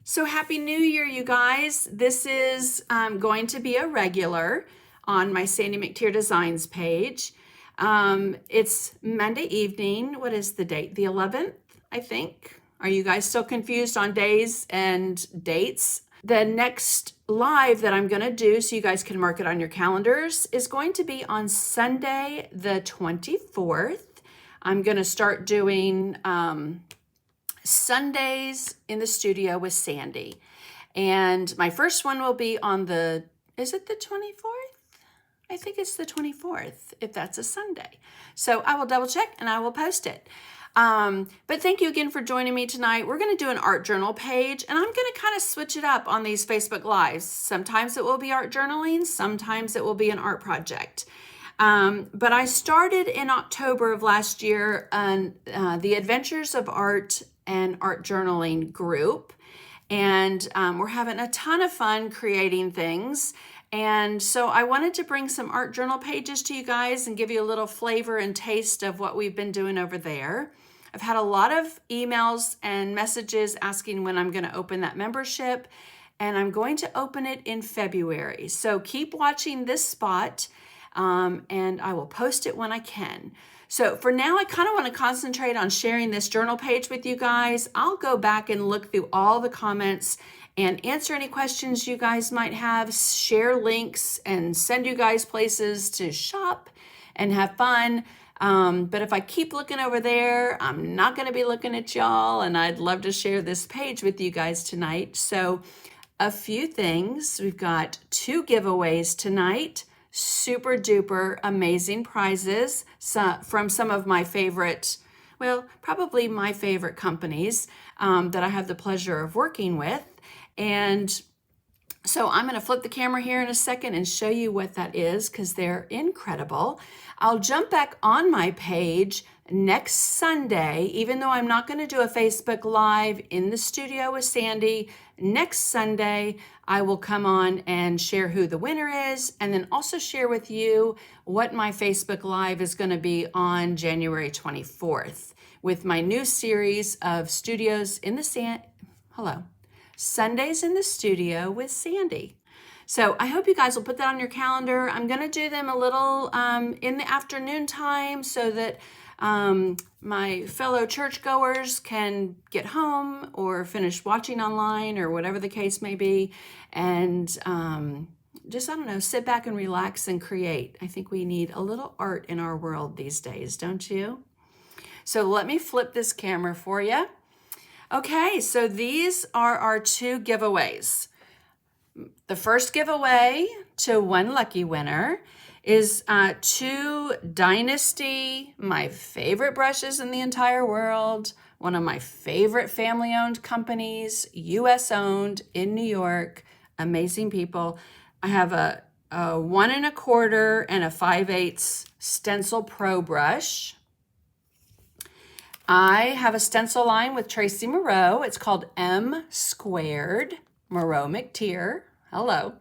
So happy New Year, you guys. This is going to be a regular on my Sandy McTier Designs page. It's Monday evening. What is the date? The 11th, I think. Are you guys still confused on days and dates? The next live that I'm going to do, so you guys can mark it on your calendars, is going to be on Sunday the 24th. I'm going to start doing Sundays in the studio with Sandy. And my first one will be on is it the 24th? I think it's the 24th, if that's a Sunday. So I will double check and I will post it. But thank you again for joining me tonight. We're going to do an art journal page, and I'm going to kind of switch it up on these Facebook Lives. Sometimes it will be art journaling, sometimes it will be an art project. But I started in October of last year on the Adventures of Art and Art Journaling group. And we're having a ton of fun creating things. And so I wanted to bring some art journal pages to you guys and give you a little flavor and taste of what we've been doing over there. I've had a lot of emails and messages asking when I'm going to open that membership, and I'm going to open it in February. So keep watching this spot, and I will post it when I can. So for now, I kind of want to concentrate on sharing this journal page with you guys. I'll go back and look through all the comments and answer any questions you guys might have, share links, and send you guys places to shop and have fun. But if I keep looking over there, I'm not going to be looking at y'all, and I'd love to share this page with you guys tonight. So a few things. We've got 2 giveaways tonight. Super duper amazing prizes from some of my favorite, well, probably my favorite companies that I have the pleasure of working with. And so I'm going to flip the camera here in a second and show you what that is, because they're incredible. I'll jump back on my page next Sunday, even though I'm not going to do a Facebook Live in the studio with Sandy. Next Sunday, I will come on and share who the winner is, and then also share with you what my Facebook Live is going to be on January 24th with my new series of Sundays in the Studio with Sandy. So I hope you guys will put that on your calendar. I'm going to do them a little in the afternoon time so that my fellow churchgoers can get home or finish watching online or whatever the case may be, and just, I don't know, sit back and relax and create. I think we need a little art in our world these days, don't you? So let me flip this camera for you. Okay, so these are our 2 giveaways. The first giveaway to one lucky winner is 2 Dynasty, my favorite brushes in the entire world, one of my favorite family-owned companies, US-owned in New York, amazing people. I have a 1 1/4 and a 5/8 Stencil Pro brush. I have a stencil line with Tracy Moreau. It's called M Squared, Moreau McTier. Hello.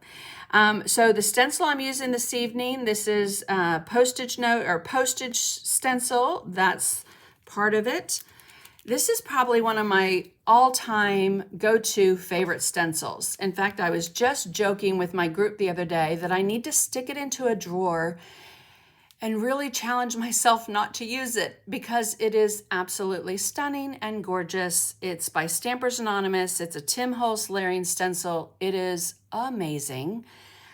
So the stencil I'm using this evening, this is Postage Stencil. That's part of it. This is probably one of my all-time go-to favorite stencils. In fact, I was just joking with my group the other day that I need to stick it into a drawer and really challenge myself not to use it, because it is absolutely stunning and gorgeous. It's by Stampers Anonymous. It's a Tim Holtz layering stencil. It is amazing.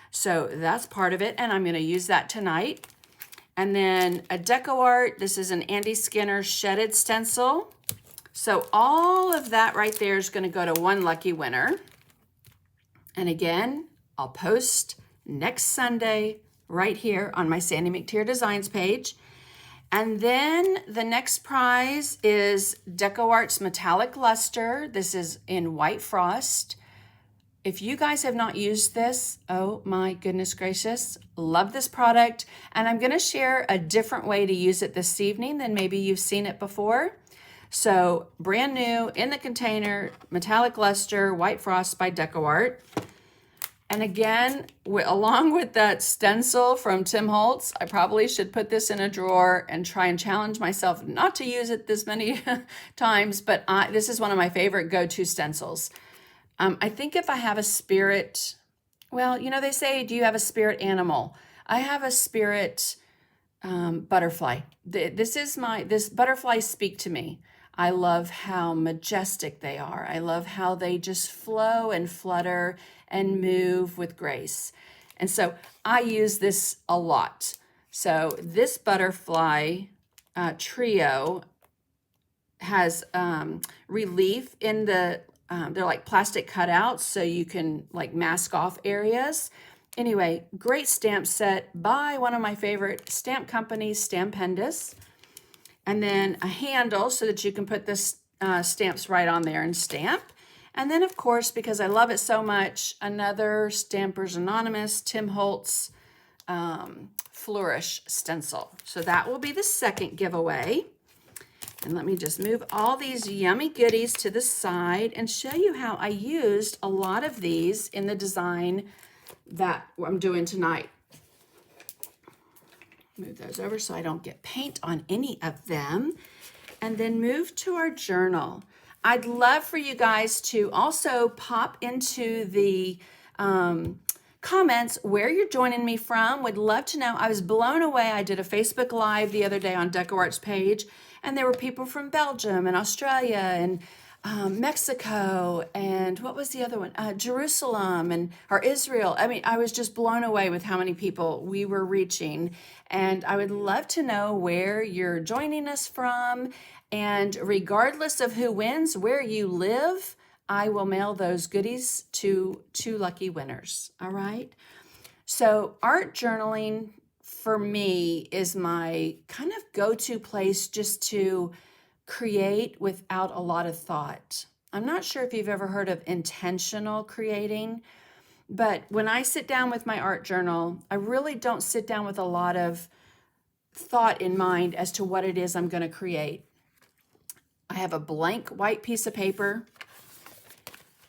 So that's part of it, and I'm going to use that tonight. And then a Decoart. This is an Andy Skinner shedded stencil. So all of that right there is going to go to one lucky winner. And again, I'll post next Sunday right here on my Sandy McTier Designs page. And then the next prize is Decoart's Metallic Luster. This is in White Frost. If you guys have not used this, oh my goodness gracious, love this product. And I'm going to share a different way to use it this evening than maybe you've seen it before. So brand new in the container, Metallic Luster, White Frost by Decoart. And again, along with that stencil from Tim Holtz, I probably should put this in a drawer and try and challenge myself not to use it this many times, but this is one of my favorite go-to stencils. I think if I have a spirit, well, you know, they say, do you have a spirit animal? I have a spirit butterfly. This butterflies speak to me. I love how majestic they are. I love how they just flow and flutter and move with grace. And so I use this a lot. So this butterfly trio has relief in the, they're like plastic cutouts so you can like mask off areas. Anyway, great stamp set by one of my favorite stamp companies, Stampendous. And then a handle so that you can put the stamps right on there and stamp. And then, of course, because I love it so much, another Stampers Anonymous, Tim Holtz Flourish stencil. So that will be the second giveaway. And let me just move all these yummy goodies to the side and show you how I used a lot of these in the design that I'm doing tonight. Move those over so I don't get paint on any of them. And then move to our journal. I'd love for you guys to also pop into the comments where you're joining me from. Would love to know. I was blown away. I did a Facebook Live the other day on Decoart's page, and there were people from Belgium and Australia and Mexico, and what was the other one? Jerusalem or Israel. I mean, I was just blown away with how many people we were reaching, and I would love to know where you're joining us from, and regardless of who wins, where you live, I will mail those goodies to 2 lucky winners, all right? So art journaling for me is my kind of go-to place just to create without a lot of thought. I'm not sure if you've ever heard of intentional creating, but when I sit down with my art journal, I really don't sit down with a lot of thought in mind as to what it is I'm going to create. I have a blank white piece of paper,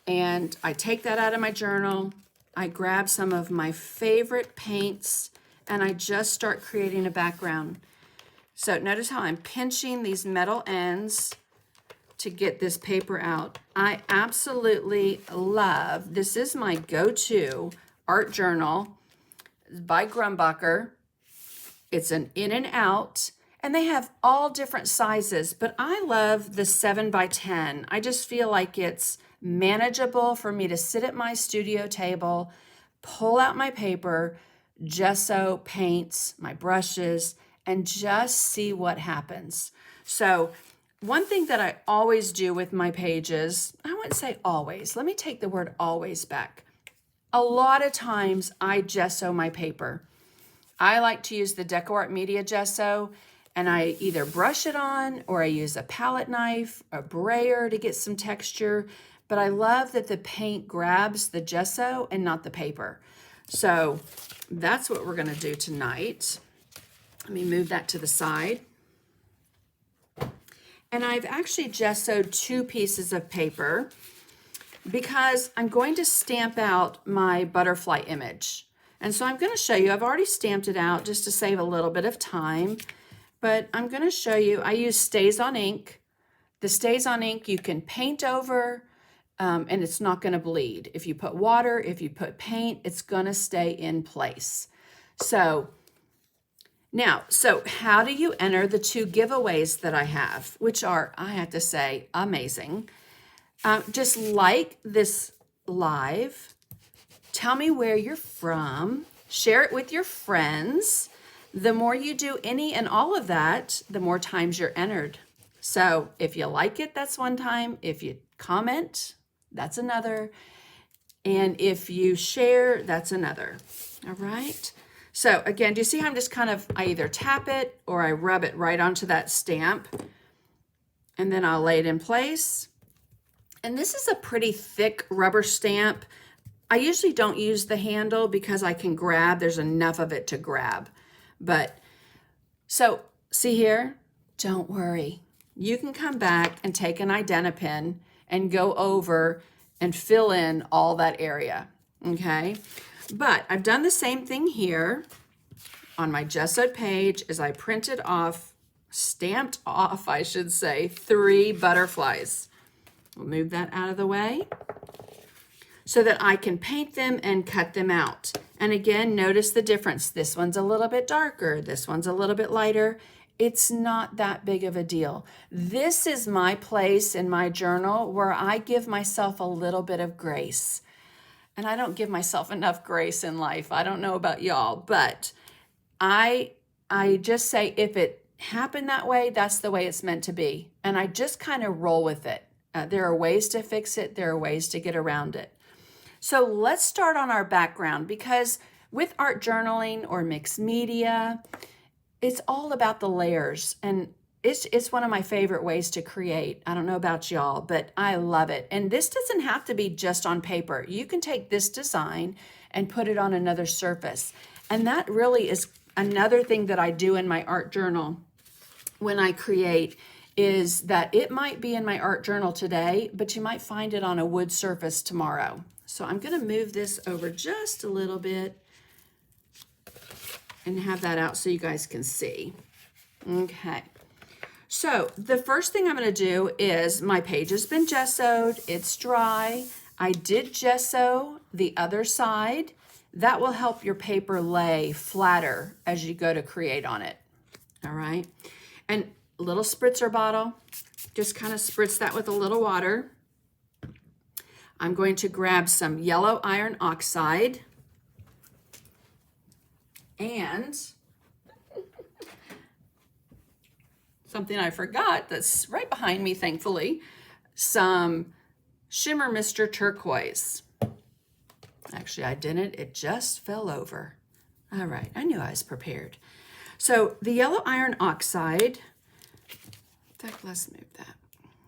and I take that out of my journal. I grab some of my favorite paints, and I just start creating a background. So notice how I'm pinching these metal ends to get this paper out. I absolutely love, this is my go-to art journal by Grumbacher. It's an in and out, and they have all different sizes, but I love the 7x10. I just feel like it's manageable for me to sit at my studio table, pull out my paper, gesso, paints, my brushes, and just see what happens. So one thing that I always do with my pages, I wouldn't say always, let me take the word always back. A lot of times I gesso my paper. I like to use the Decoart Media Gesso, and I either brush it on or I use a palette knife, a brayer to get some texture, but I love that the paint grabs the gesso and not the paper. So that's what we're gonna do tonight. Let me move that to the side. And I've actually gessoed 2 pieces of paper because I'm going to stamp out my butterfly image. And so I'm going to show you, I've already stamped it out just to save a little bit of time, but I'm going to show you, I use Stays on ink. The Stays on ink you can paint over, and it's not going to bleed. If you put water, if you put paint, it's going to stay in place. So how do you enter the 2 giveaways that I have, which are, I have to say, amazing. Just like this live, tell me where you're from, share it with your friends. The more you do any and all of that, the more times you're entered. So if you like it, that's one time. If you comment, that's another. And if you share, that's another. All right. So again, do you see how I'm just I either tap it or I rub it right onto that stamp, and then I'll lay it in place. And this is a pretty thick rubber stamp. I usually don't use the handle because I can grab, there's enough of it to grab. But so see here, don't worry. You can come back and take an Identipen and go over and fill in all that area, okay? But I've done the same thing here on my gessoed page as I printed off, stamped off, I should say, 3 butterflies. We'll move that out of the way. so that I can paint them and cut them out. And again, notice the difference. This one's a little bit darker. This one's a little bit lighter. It's not that big of a deal. This is my place in my journal where I give myself a little bit of grace. And I don't give myself enough grace in life. I don't know about y'all, but I just say if it happened that way, that's the way it's meant to be. And I just kind of roll with it. There are ways to fix it. There are ways to get around it. So let's start on our background, because with art journaling or mixed media, it's all about the layers, and it's one of my favorite ways to create. I don't know about y'all, but I love it. And this doesn't have to be just on paper. You can take this design and put it on another surface. And that really is another thing that I do in my art journal when I create, is that it might be in my art journal today, but you might find it on a wood surface tomorrow. So I'm going to move this over just a little bit and have that out so you guys can see. Okay. So the first thing I'm going to do is, my page has been gessoed. It's dry. I did gesso the other side. That will help your paper lay flatter as you go to create on it. All right. And a little spritzer bottle, just kind of spritz that with a little water. I'm going to grab some yellow iron oxide and something I forgot that's right behind me, thankfully, some Shimmer Mr. Turquoise. Actually, I didn't. It just fell over. All right, I knew I was prepared. So the yellow iron oxide, in fact, let's move that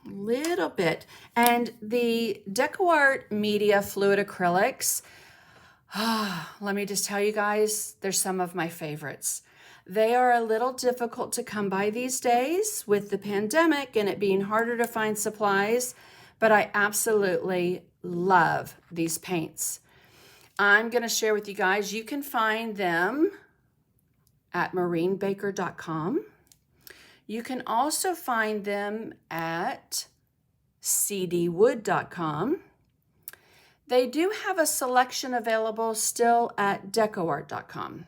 a little bit. And the Decoart Media Fluid Acrylics, let me just tell you guys, they're some of my favorites. They are a little difficult to come by these days with the pandemic and it being harder to find supplies, but I absolutely love these paints. I'm going to share with you guys, you can find them at marinebaker.com. You can also find them at cdwood.com. They do have a selection available still at decoart.com,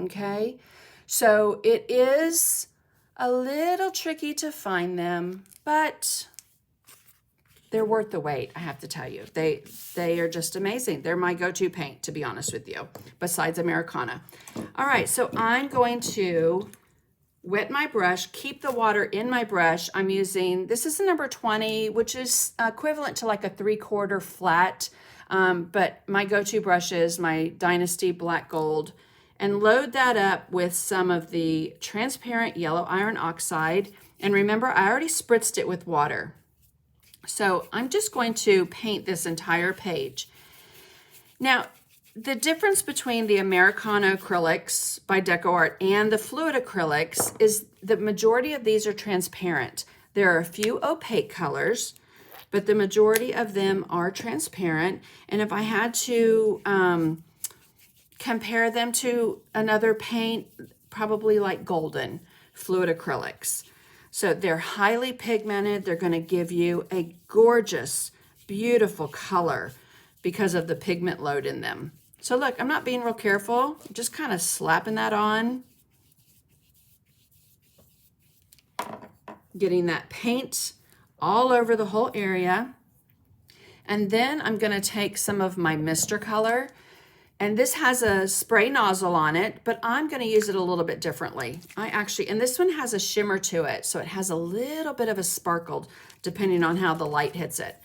okay? So it is a little tricky to find them, but they're worth the wait, I have to tell you. They are just amazing. They're my go-to paint, to be honest with you, besides Americana. All right, so I'm going to wet my brush, keep the water in my brush. I'm using, this is the number 20, which is equivalent to like a 3/4 flat. But my go-to brush is my Dynasty Black Gold, and load that up with some of the transparent yellow iron oxide. And remember, I already spritzed it with water. So I'm just going to paint this entire page. Now, the difference between the Americana acrylics by Decoart and the fluid acrylics is the majority of these are transparent. There are a few opaque colors, but the majority of them are transparent. And if I had to compare them to another paint, probably like golden fluid acrylics. So they're highly pigmented. They're going to give you a gorgeous, beautiful color because of the pigment load in them. So look, I'm not being real careful. I'm just kind of slapping that on. Getting that paint all over the whole area. And then I'm going to take some of my Mr. color, and this has a spray nozzle on it, but I'm going to use it a little bit differently. And this one has a shimmer to it, so it has a little bit of a sparkle depending on how the light hits it.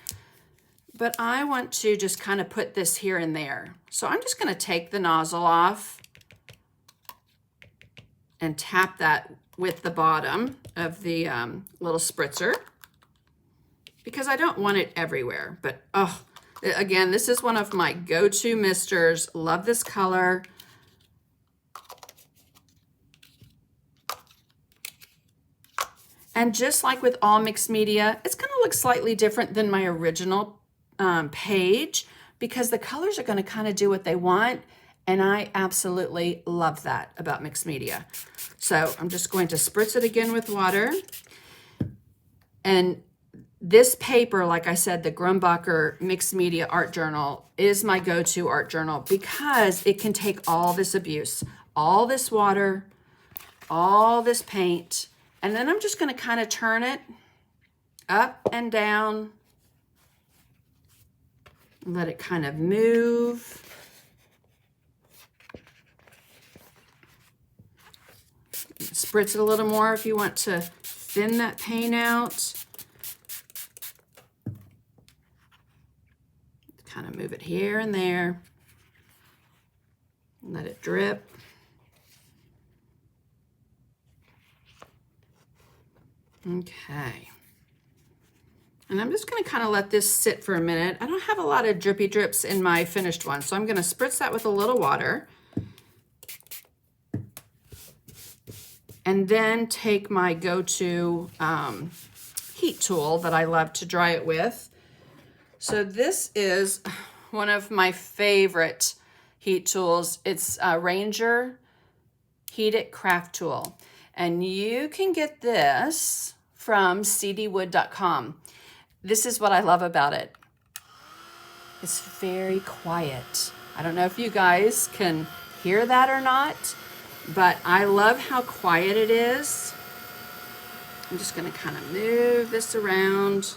But I want to just kind of put this here and there. So I'm just going to take the nozzle off and tap that with the bottom of the little spritzer, because I don't want it everywhere. But oh, again, this is one of my go-to misters. Love this color. And just like with all mixed media, it's going to look slightly different than my original page, because the colors are going to kind of do what they want. And I absolutely love that about mixed media. So I'm just going to spritz it again with water. And This paper, like I said, the Grumbacher Mixed Media Art Journal is my go-to art journal because it can take all this abuse, all this water, all this paint, and then I'm just going to kind of turn it up and down, let it kind of move. Spritz it a little more if you want to thin that paint out. Kind of move it here and there. Let it drip. Okay. And I'm just going to kind of let this sit for a minute. I don't have a lot of drippy drips in my finished one, so I'm going to spritz that with a little water. And then take my go-to heat tool that I love to dry it with. So this is one of my favorite heat tools. It's a Ranger Heat It Craft Tool. And you can get this from cdwood.com. This is what I love about it. It's very quiet. I don't know if you guys can hear that or not, but I love how quiet it is. I'm just going to kind of move this around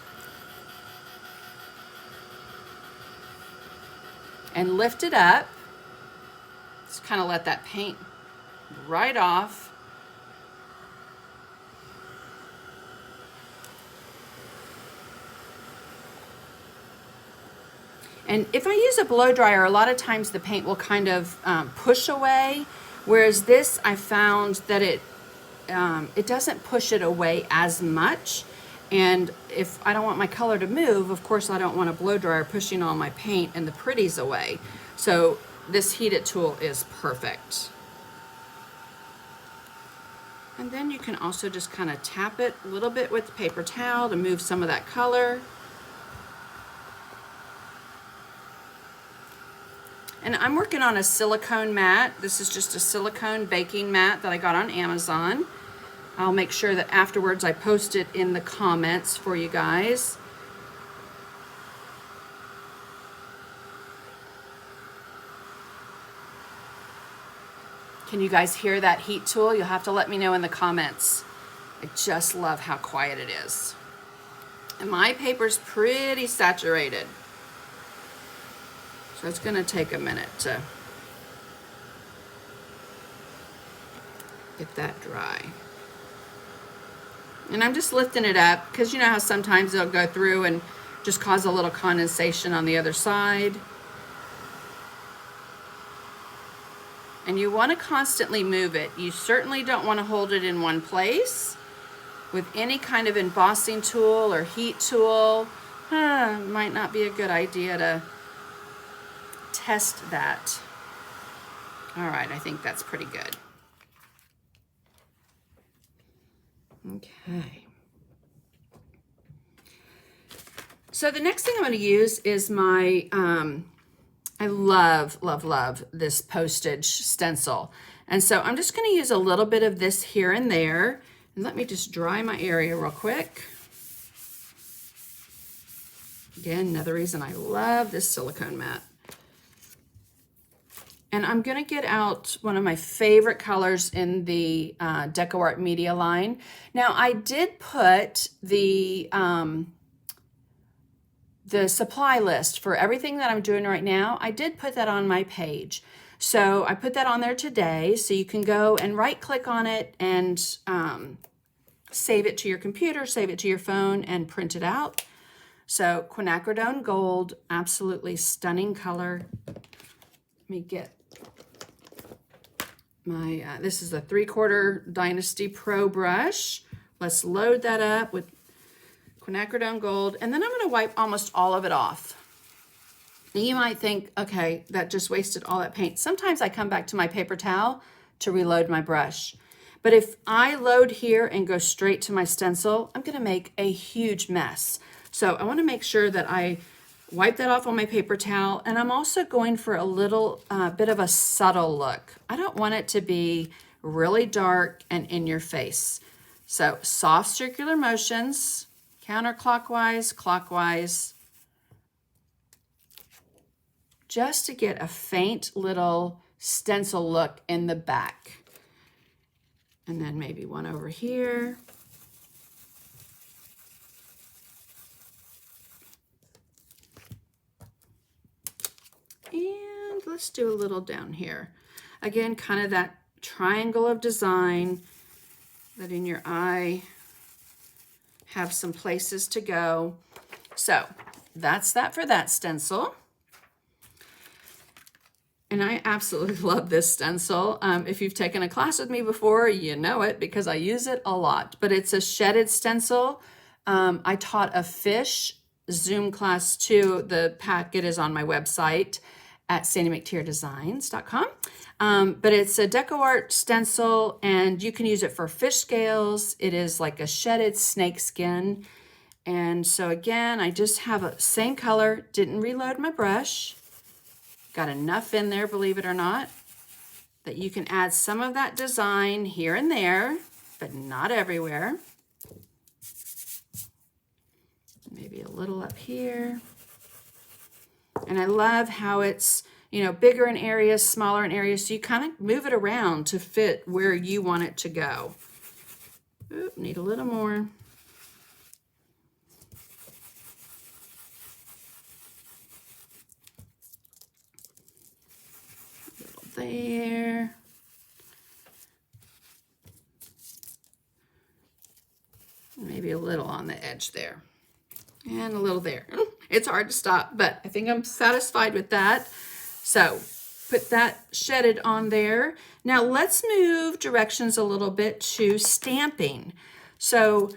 and lift it up. Just kind of let that paint right off. And if I use a blow dryer, a lot of times the paint will kind of push away, whereas this I found that it doesn't push it away as much. And if I don't want my color to move, of course I don't want a blow dryer pushing all my paint and the pretties away. So this heated tool is perfect. And then you can also just kind of tap it a little bit with the paper towel to move some of that color. And I'm working on a silicone mat. This is just a silicone baking mat that I got on Amazon. I'll make sure that afterwards I post it in the comments for you guys. Can you guys hear that heat tool? You'll have to let me know in the comments. I just love how quiet it is. And my paper's pretty saturated. So it's going to take a minute to get that dry. And I'm just lifting it up because you know how sometimes they'll go through and just cause a little condensation on the other side. And you want to constantly move it. You certainly don't want to hold it in one place. With any kind of embossing tool or heat tool, might not be a good idea to test that. All right, I think that's pretty good. Okay. So the next thing I'm going to use is my, I love, love, love this Postage Stencil. And so I'm just going to use a little bit of this here and there. And let me just dry my area real quick. Again, another reason I love this silicone mat. And I'm going to get out one of my favorite colors in the Decoart media line. Now, I did put the supply list for everything that I'm doing right now. I did put that on my page. So I put that on there today, so you can go and right-click on it and save it to your computer, save it to your phone, and print it out. So quinacridone gold, absolutely stunning color. Let me get my, this is a 3/4 Dynasty Pro brush. Let's load that up with quinacridone gold, and then I'm going to wipe almost all of it off. Now you might think, okay, that just wasted all that paint. Sometimes I come back to my paper towel to reload my brush. But if I load here and go straight to my stencil, I'm going to make a huge mess. So I want to make sure that I wipe that off on my paper towel, and I'm also going for a little bit of a subtle look. I don't want it to be really dark and in your face. So soft circular motions, counterclockwise, clockwise, just to get a faint little stencil look in the back. And then maybe one over here. And let's do a little down here. Again, kind of that triangle of design, letting your eye have some places to go. So that's that for that stencil. And I absolutely love this stencil. If you've taken a class with me before, you know it because I use it a lot. But it's a shedded stencil. I taught a fish Zoom class too. The packet is on my website at sandymctierdesigns.com. But it's a Decoart stencil, and you can use it for fish scales. It is like a shedded snake skin. And so again, I just have a same color, didn't reload my brush. Got enough in there, believe it or not, that you can add some of that design here and there, but not everywhere. Maybe a little up here. And I love how it's, you know, bigger in areas, smaller in areas, so you kind of move it around to fit where you want it to go. Oop, need a little more. There. Maybe a little on the edge there. And a little there. It's hard to stop, but I think I'm satisfied with that. So put that shedded on there. Now let's move directions a little bit to stamping. So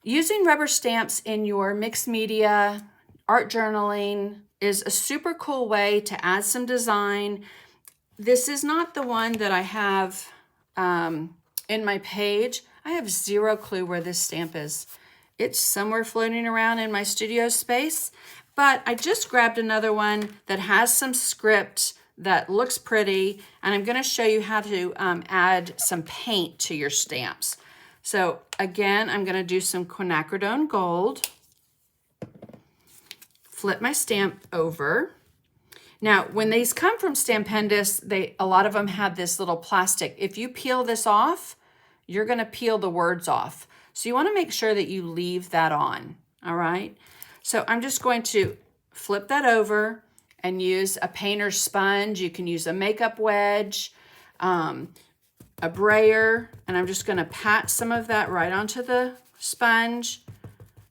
using rubber stamps in your mixed media, art journaling is a super cool way to add some design. This is not the one that I have in my page. I have zero clue where this stamp is. It's somewhere floating around in my studio space, but I just grabbed another one that has some script that looks pretty, and I'm gonna show you how to add some paint to your stamps. So again, I'm gonna do some quinacridone gold, flip my stamp over. Now, when these come from Stampendous, a lot of them have this little plastic. If you peel this off, you're gonna peel the words off. So you wanna make sure that you leave that on, all right? So I'm just going to flip that over and use a painter's sponge. You can use a makeup wedge, a brayer, and I'm just gonna pat some of that right onto the sponge.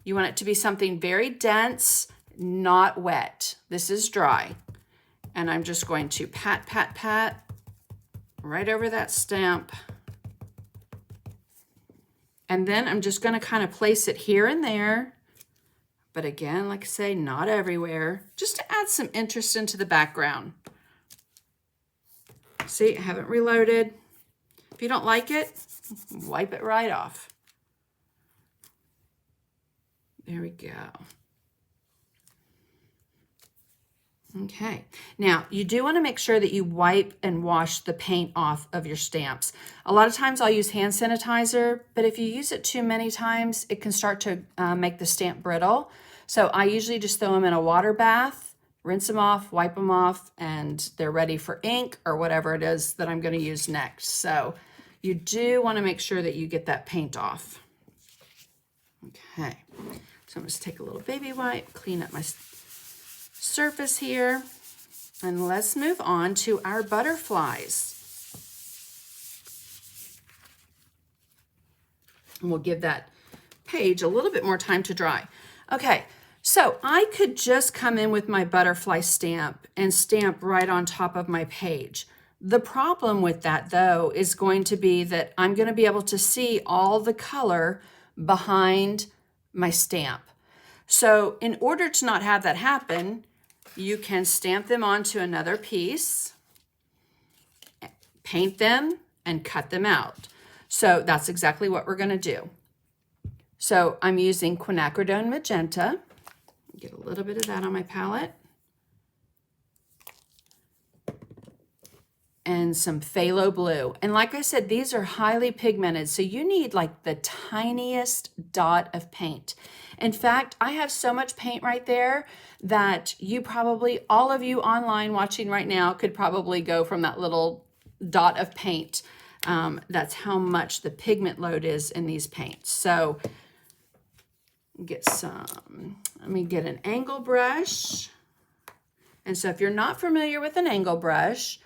You want it to be something very dense, not wet. This is dry. And I'm just going to pat, pat, pat right over that stamp. And then I'm just going to kind of place it here and there. But again, like I say, not everywhere, just to add some interest into the background. See, I haven't reloaded. If you don't like it, wipe it right off. There we go. Okay, now you do want to make sure that you wipe and wash the paint off of your stamps. A lot of times I'll use hand sanitizer, but if you use it too many times, it can start to make the stamp brittle. So I usually just throw them in a water bath, rinse them off, wipe them off, and they're ready for ink or whatever it is that I'm going to use next. So you do want to make sure that you get that paint off. Okay, so I'm just take a little baby wipe, clean up my surface here, and let's move on to our butterflies. And we'll give that page a little bit more time to dry. Okay, so I could just come in with my butterfly stamp and stamp right on top of my page. The problem with that though is going to be that I'm going to be able to see all the color behind my stamp. So in order to not have that happen, you can stamp them onto another piece, paint them, and cut them out. So that's exactly what we're going to do. So I'm using quinacridone magenta. Get a little bit of that on my palette. And in some phthalo blue. And like I said, these are highly pigmented, so you need like the tiniest dot of paint. In fact, I have so much paint right there that you probably, all of you online watching right now, could probably go from that little dot of paint. That's how much the pigment load is in these paints. So get some, let me get an angle brush. And so if you're not familiar with an angle brush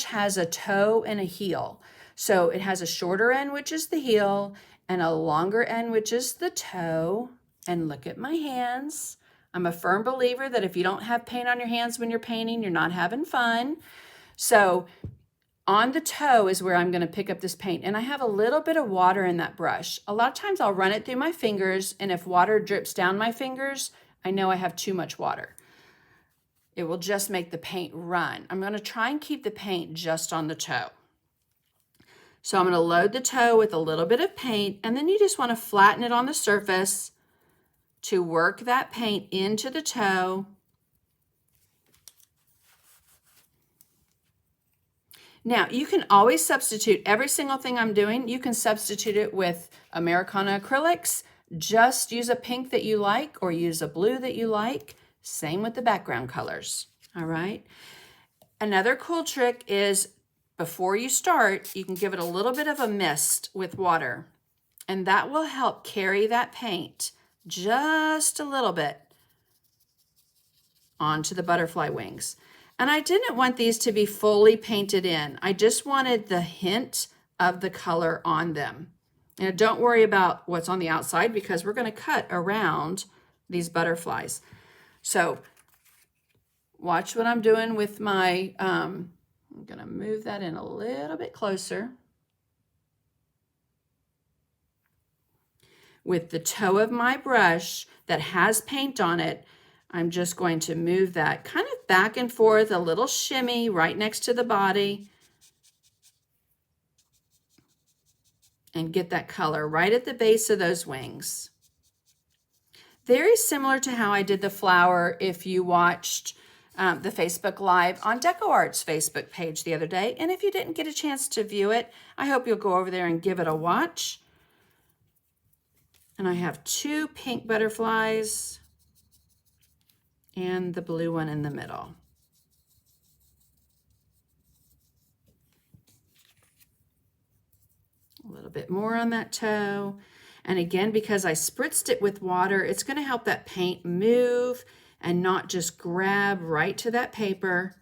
has a toe and a heel. So it has a shorter end, which is the heel, and a longer end, which is the toe. And look at my hands. I'm a firm believer that if you don't have paint on your hands when you're painting, you're not having fun. So on the toe is where I'm going to pick up this paint. And I have a little bit of water in that brush. A lot of times I'll run it through my fingers, and if water drips down my fingers, I know I have too much water. It will just make the paint run. I'm going to try and keep the paint just on the toe. So I'm going to load the toe with a little bit of paint, and then you just want to flatten it on the surface to work that paint into the toe. Now, you can always substitute every single thing I'm doing. You can substitute it with Americana acrylics. Just use a pink that you like or use a blue that you like. Same with the background colors, all right? Another cool trick is before you start, you can give it a little bit of a mist with water, and that will help carry that paint just a little bit onto the butterfly wings. And I didn't want these to be fully painted in. I just wanted the hint of the color on them. And don't worry about what's on the outside because we're going to cut around these butterflies. So watch what I'm doing with my, I'm going to move that in a little bit closer. With the toe of my brush that has paint on it, I'm just going to move that kind of back and forth, a little shimmy right next to the body, and get that color right at the base of those wings. Very similar to how I did the flower if you watched the Facebook Live on Decoart's Facebook page the other day. And if you didn't get a chance to view it, I hope you'll go over there and give it a watch. And I have 2 pink butterflies and the blue one in the middle. A little bit more on that toe. And again, because I spritzed it with water, it's going to help that paint move and not just grab right to that paper.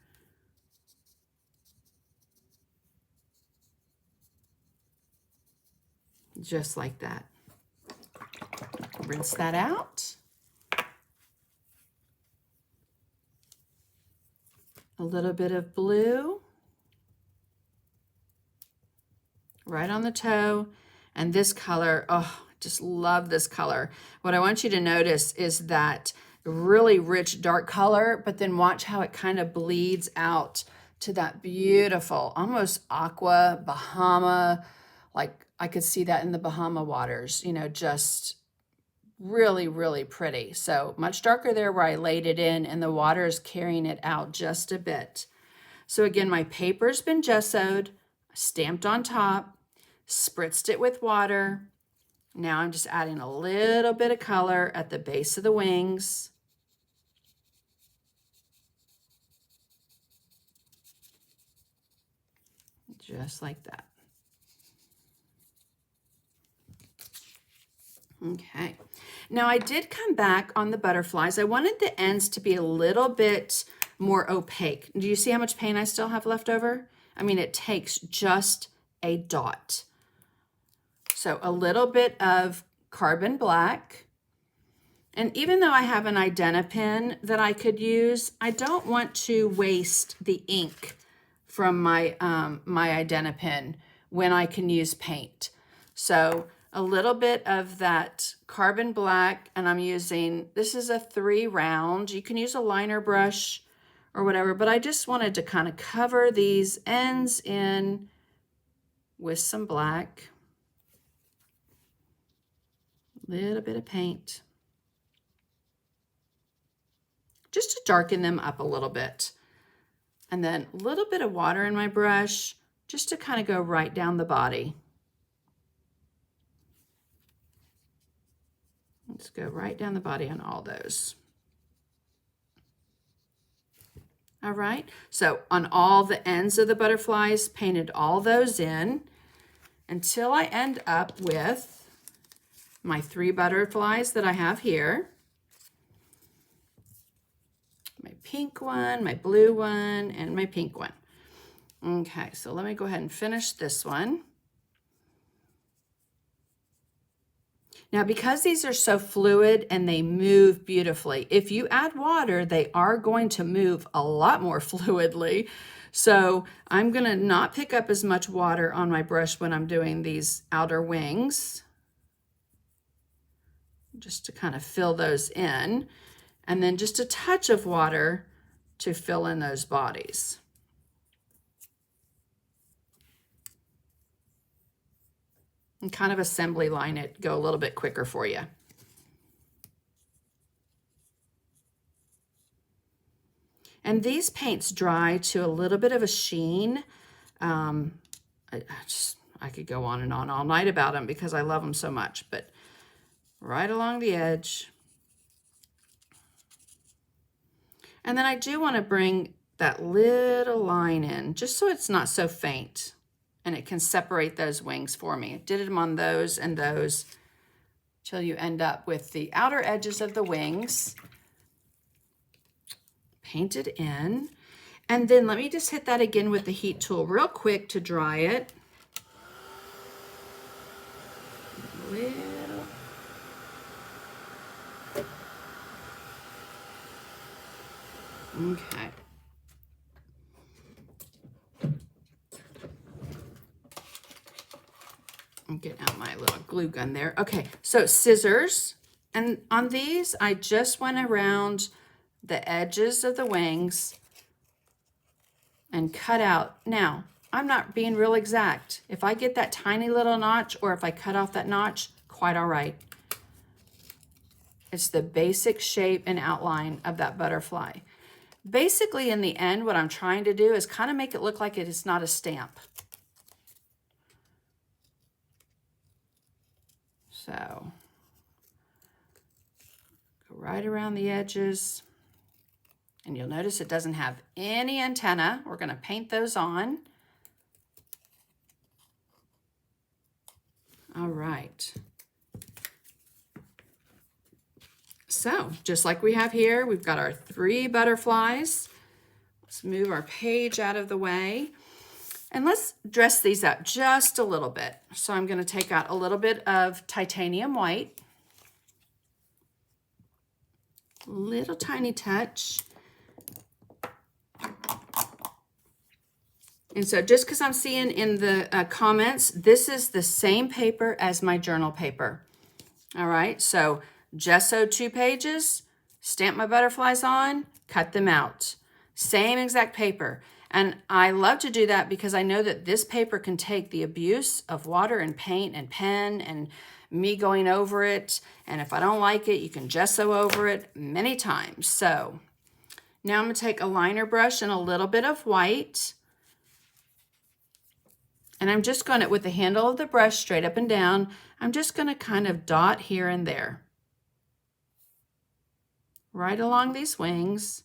Just like that. Rinse that out. A little bit of blue right on the toe. And this color, oh, just love this color. What I want you to notice is that really rich dark color, but then watch how it kind of bleeds out to that beautiful, almost aqua Bahama, like I could see that in the Bahama waters, you know, just really, really pretty. So much darker there where I laid it in, and the water is carrying it out just a bit. So again, my paper's been gessoed, stamped on top, spritzed it with water. Now I'm just adding a little bit of color at the base of the wings. Just like that. Okay. Now I did come back on the butterflies. I wanted the ends to be a little bit more opaque. Do you see how much paint I still have left over? I mean, it takes just a dot. So a little bit of carbon black. And even though I have an Identipen that I could use, I don't want to waste the ink from my, my Identipen when I can use paint. So a little bit of that carbon black, and I'm using, this is a 3 round. You can use a liner brush or whatever, but I just wanted to kind of cover these ends in with some black. Little bit of paint. Just to darken them up a little bit. And then a little bit of water in my brush just to kind of go right down the body. Let's go right down the body on all those. All right, so on all the ends of the butterflies, painted all those in until I end up with my 3 butterflies that I have here. My pink one, my blue one, and my pink one. Okay, so let me go ahead and finish this one. Now, because these are so fluid and they move beautifully, if you add water, they are going to move a lot more fluidly. So I'm gonna not pick up as much water on my brush when I'm doing these outer wings, just to kind of fill those in, and then just a touch of water to fill in those bodies. And kind of assembly line it, go a little bit quicker for you. And these paints dry to a little bit of a sheen. I could go on and on all night about them because I love them so much, but right along the edge. And then I do want to bring that little line in just so it's not so faint and it can separate those wings for me. I did them on those and those till you end up with the outer edges of the wings painted in. And then let me just hit that again with the heat tool real quick to dry it. Little. Okay. I'm getting out my little glue gun there. Okay, so scissors. And on these, I just went around the edges of the wings and cut out. Now, I'm not being real exact. If I get that tiny little notch or if I cut off that notch, quite all right. It's the basic shape and outline of that butterfly. Basically, in the end, what I'm trying to do is kind of make it look like it is not a stamp. So, go right around the edges. And you'll notice it doesn't have any antenna. We're going to paint those on. All right. So, just like we have here, we've got our 3 butterflies. Let's move our page out of the way. And let's dress these up just a little bit. So I'm going to take out a little bit of titanium white. Little tiny touch. And so just because I'm seeing in the comments, this is the same paper as my journal paper. All right, so gesso 2 pages, stamp my butterflies on, cut them out. Same exact paper. And I love to do that because I know that this paper can take the abuse of water and paint and pen and me going over it. And if I don't like it, you can gesso over it many times. So now I'm going to take a liner brush and a little bit of white. And I'm just going to, with the handle of the brush straight up and down, I'm just going to kind of dot here and there. Right along these wings.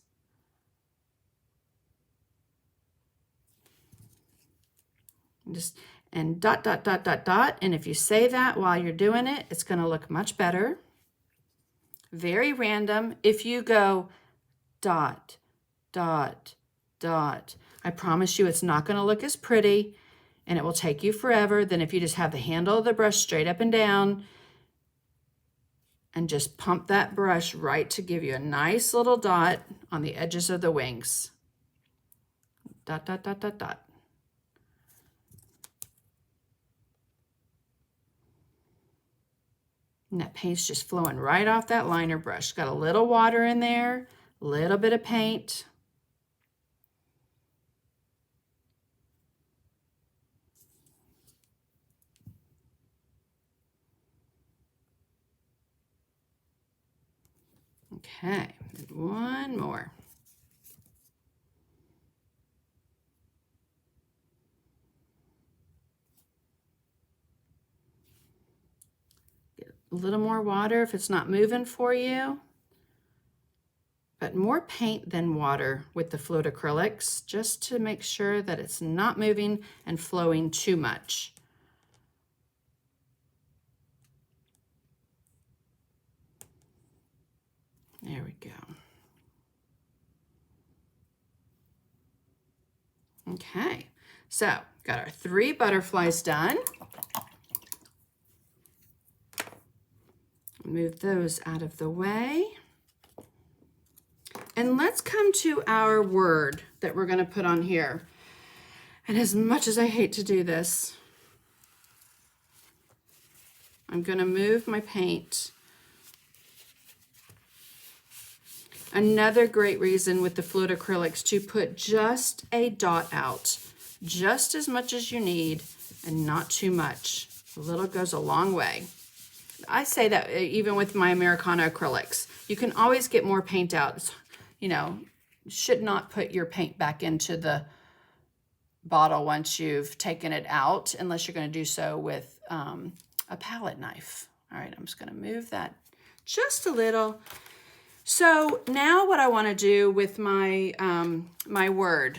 And dot, dot, dot, dot, dot. And if you say that while you're doing it, it's going to look much better. Very random. If you go dot, dot, dot, I promise you it's not going to look as pretty and it will take you forever than if you just have the handle of the brush straight up and down and just pump that brush right to give you a nice little dot on the edges of the wings. Dot, dot, dot, dot, dot. And that paint's just flowing right off that liner brush. Got a little water in there, a little bit of paint. Okay, one more. little more water if it's not moving for you. But more paint than water with the float acrylics, just to make sure that it's not moving and flowing too much. There we go. Okay, so got our 3 butterflies done. Move those out of the way. And let's come to our word that we're going to put on here. And as much as I hate to do this, I'm going to move my paint. Another great reason with the float acrylics to put just a dot out, just as much as you need and not too much. A little goes a long way. I say that even with my Americano acrylics, you can always get more paint out. You know, should not put your paint back into the bottle once you've taken it out, unless you're going to do so with a palette knife. All right, I'm just going to move that just a little. So now what I want to do with my my word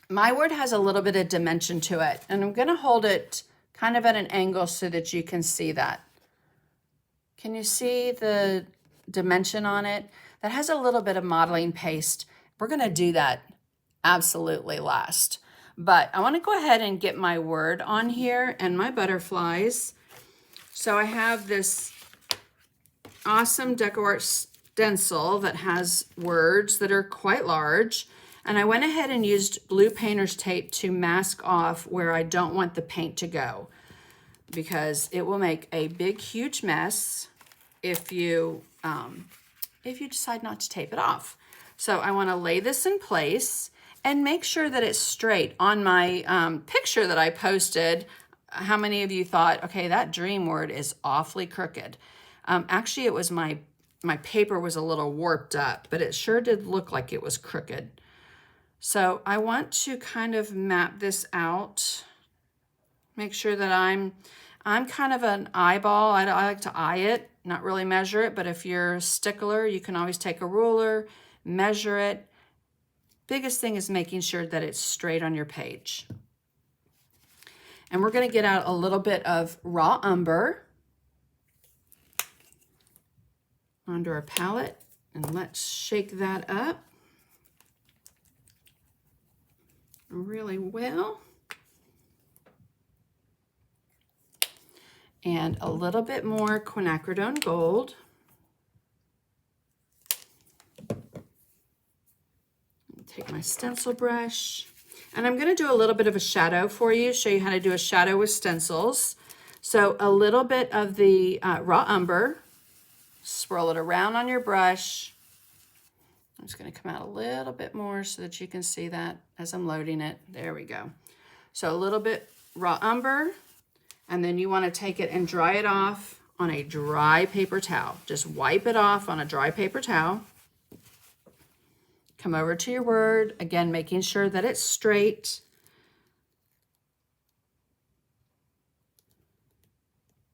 has a little bit of dimension to it, and I'm going to hold it kind of at an angle so that you can see that. Can you see the dimension on it? That has a little bit of modeling paste. We're going to do that absolutely last. But I want to go ahead and get my word on here and my butterflies. So I have this awesome Decoart stencil that has words that are quite large. And I went ahead and used blue painter's tape to mask off where I don't want the paint to go, because it will make a big, huge mess if you decide not to tape it off. So I want to lay this in place and make sure that it's straight. On my picture that I posted, how many of you thought, okay, that dream word is awfully crooked? Actually, it was my paper was a little warped up, but it sure did look like it was crooked. So I want to kind of map this out, make sure that I'm kind of an eyeball. I like to eye it, not really measure it, but if you're a stickler, you can always take a ruler, measure it. Biggest thing is making sure that it's straight on your page. And we're going to get out a little bit of raw umber onto our palette, and let's shake that up really well. And a little bit more quinacridone gold. Take my stencil brush, and I'm going to do a little bit of a shadow for you, show you how to do a shadow with stencils. So a little bit of the raw umber, swirl it around on your brush. I'm just going to come out a little bit more so that you can see that as I'm loading it. There we go. So a little bit raw umber, and then you want to take it and dry it off on a dry paper towel. Just wipe it off on a dry paper towel. Come over to your word, again, making sure that it's straight.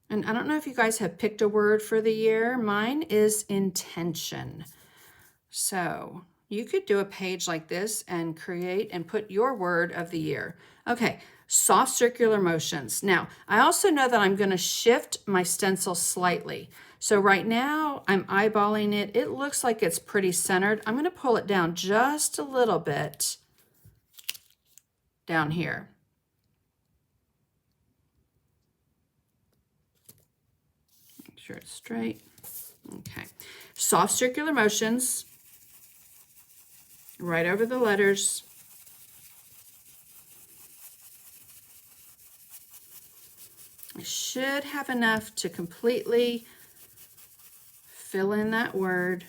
And I don't know if you guys have picked a word for the year. Mine is intention. So you could do a page like this and create and put your word of the year. Okay, soft circular motions. Now, I also know that I'm going to shift my stencil slightly. So right now I'm eyeballing it. It looks like it's pretty centered. I'm going to pull it down just a little bit down here. Make sure it's straight. Okay. Soft circular motions right over the letters. I should have enough to completely fill in that word.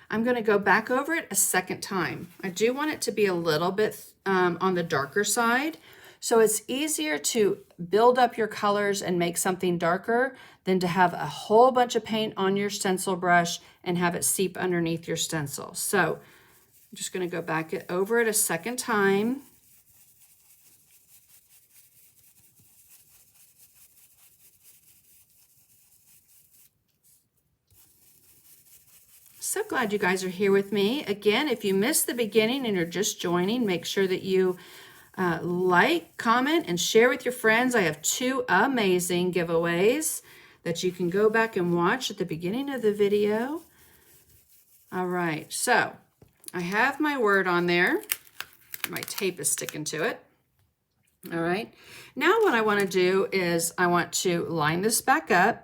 I'm going to go back over it a second time. I do want it to be a little bit on the darker side, so it's easier to build up your colors and make something darker than to have a whole bunch of paint on your stencil brush and have it seep underneath your stencil. So I'm just going to go back over it a second time. So glad you guys are here with me. Again, if you missed the beginning and you're just joining, make sure that you like, comment, and share with your friends. I have 2 amazing giveaways that you can go back and watch at the beginning of the video. All right, so I have my word on there. My tape is sticking to it. All right, now what I want to do is I want to line this back up,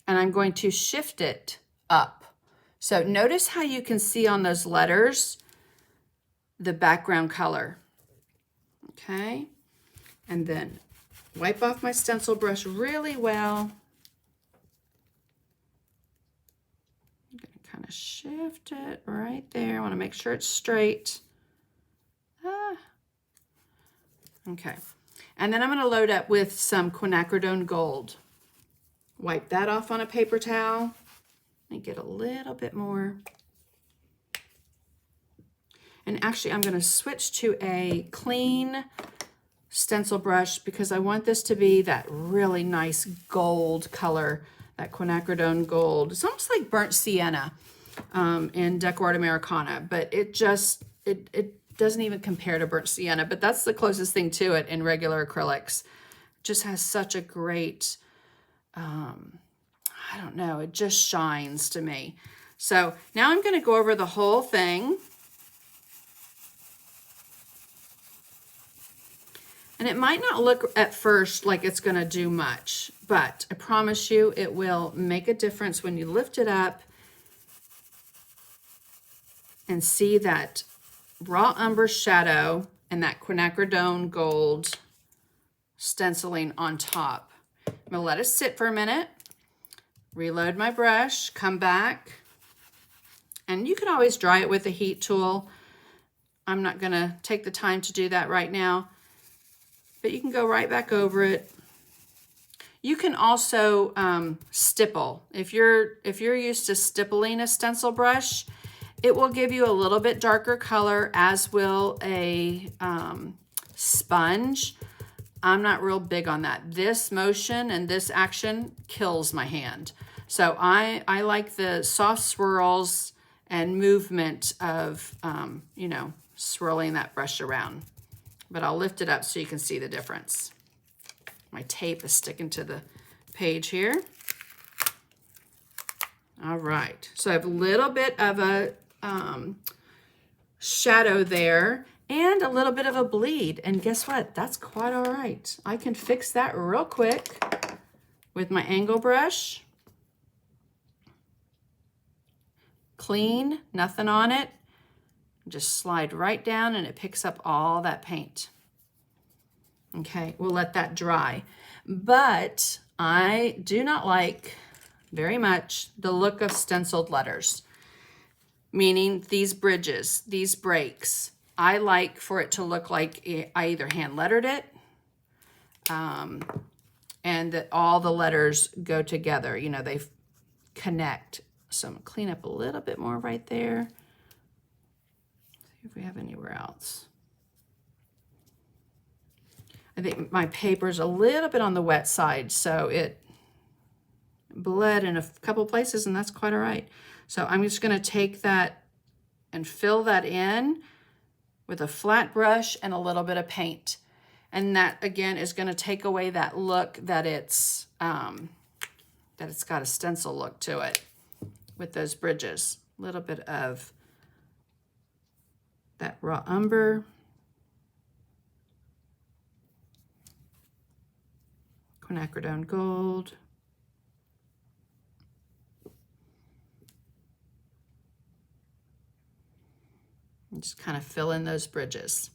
and I'm going to shift it up. So notice how you can see on those letters the background color. Okay, and then wipe off my stencil brush really well. I'm going to kind of shift it right there. I want to make sure it's straight. Okay, and then I'm going to load up with some quinacridone gold. Wipe that off on a paper towel and get a little bit more. And actually, I'm going to switch to a clean stencil brush because I want this to be that really nice gold color, that quinacridone gold. It's almost like burnt sienna in Decoart Americana, but it doesn't even compare to burnt sienna, but that's the closest thing to it in regular acrylics. It just has such a great, I don't know, it just shines to me. So now I'm going to go over the whole thing. And it might not look at first like it's going to do much, but I promise you it will make a difference when you lift it up and see that raw umber shadow and that quinacridone gold stenciling on top. I'm going to let it sit for a minute, reload my brush, come back, and you can always dry it with a heat tool. I'm not going to take the time to do that right now, but you can go right back over it. You can also stipple. If you're used to stippling a stencil brush, it will give you a little bit darker color, as will a sponge. I'm not real big on that. This motion and this action kills my hand. So I like the soft swirls and movement of, you know, swirling that brush around. But I'll lift it up so you can see the difference. My tape is sticking to the page here. All right, so I have a little bit of a shadow there and a little bit of a bleed. And guess what? That's quite all right. I can fix that real quick with my angle brush. Clean, nothing on it. Just slide right down and it picks up all that paint. Okay, we'll let that dry. But I do not like very much the look of stenciled letters, meaning these bridges, these breaks. I like for it to look like I either hand lettered it and that all the letters go together. You know, they connect. So I'm gonna clean up a little bit more right there. See if we have anywhere else. I think my paper's a little bit on the wet side, so it bled in a couple places, and that's quite all right. So I'm just gonna take that and fill that in with a flat brush and a little bit of paint. And that, again, is gonna take away that look that it's got a stencil look to it with those bridges. A little bit of that raw umber. Quinacridone gold. And just kind of fill in those bridges.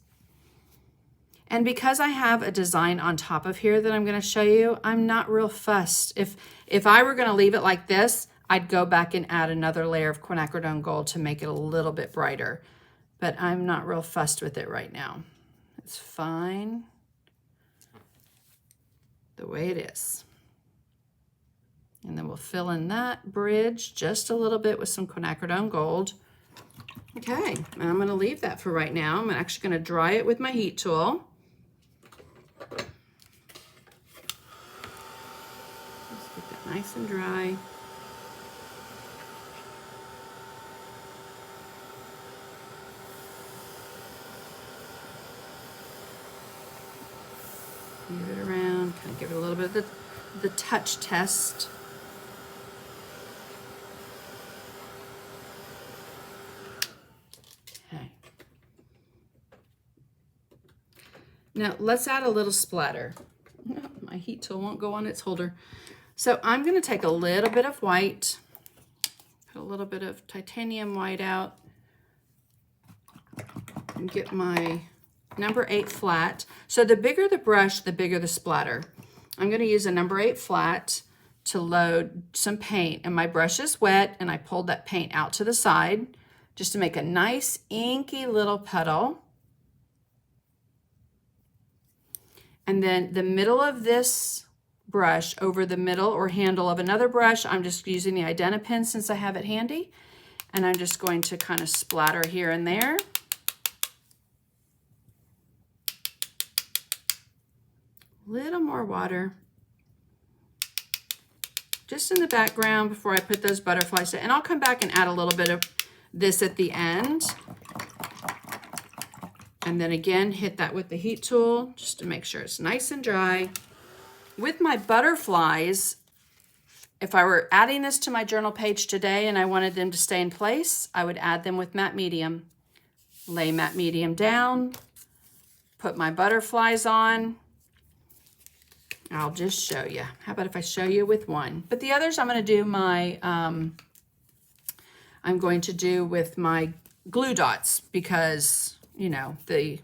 And because I have a design on top of here that I'm going to show you, I'm not real fussed. If I were going to leave it like this, I'd go back and add another layer of quinacridone gold to make it a little bit brighter. But I'm not real fussed with it right now. It's fine the way it is. And then we'll fill in that bridge just a little bit with some quinacridone gold. Okay, and I'm going to leave that for right now. I'm actually going to dry it with my heat tool. Let's get that nice and dry. of the touch test. Okay. Now let's add a little splatter. My heat tool won't go on its holder. So I'm going to take a little bit of white, put a little bit of titanium white out, and get my number 8 flat. So the bigger the brush, the bigger the splatter. I'm going to use a number 8 flat to load some paint, and my brush is wet, and I pulled that paint out to the side just to make a nice inky little puddle. And then the middle of this brush over the middle or handle of another brush, I'm just using the Identipen since I have it handy, and I'm just going to kind of splatter here and there. Little more water just in the background before I put those butterflies in. And I'll come back and add a little bit of this at the end. And then again, hit that with the heat tool just to make sure it's nice and dry. With my butterflies, if I were adding this to my journal page today and I wanted them to stay in place, I would add them with matte medium. Lay matte medium down, put my butterflies on. I'll just show you. How about if I show you with one? But the others I'm going to do my, I'm going to do with my glue dots because, you know, the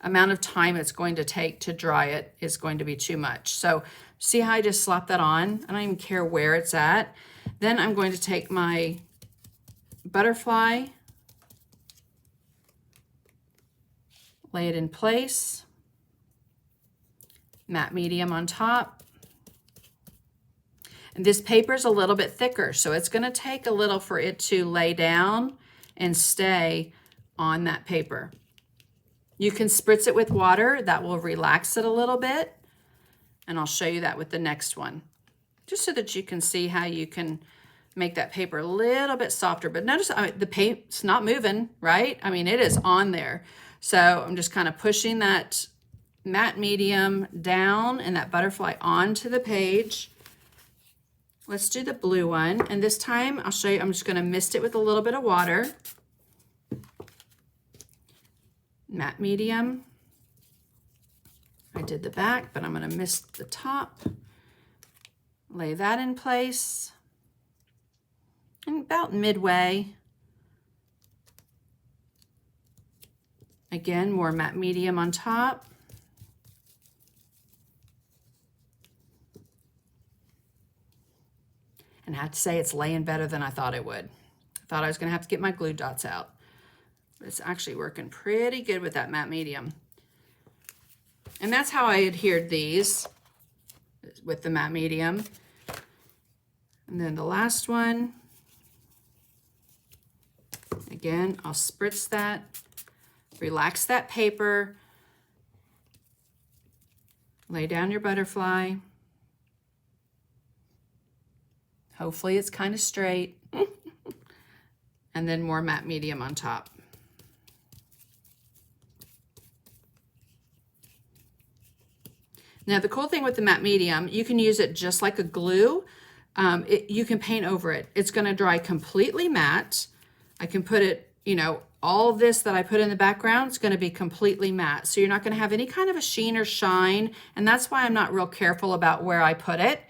amount of time it's going to take to dry it is going to be too much. So see how I just slap that on? I don't even care where it's at. Then I'm going to take my butterfly, lay it in place, matte medium on top. And this paper is a little bit thicker, so it's going to take a little for it to lay down and stay on that paper. You can spritz it with water. That will relax it a little bit. And I'll show you that with the next one, just so that you can see how you can make that paper a little bit softer. But notice the paint's not moving, right? I mean, it is on there. So I'm just kind of pushing that matte medium down and that butterfly onto the page. Let's do the blue one. And this time I'll show you, I'm just going to mist it with a little bit of water. Matte medium. I did the back, but I'm going to mist the top. Lay that in place. And about midway. Again, more matte medium on top. And I have to say it's laying better than I thought it would. I thought I was going to have to get my glue dots out. But it's actually working pretty good with that matte medium. And that's how I adhered these, with the matte medium. And then the last one, again, I'll spritz that, relax that paper, lay down your butterfly. Hopefully it's kind of straight. And then more matte medium on top. Now the cool thing with the matte medium, you can use it just like a glue. You can paint over it. It's going to dry completely matte. I can put it, you know, all of this that I put in the background is going to be completely matte. So you're not going to have any kind of a sheen or shine. And that's why I'm not real careful about where I put it.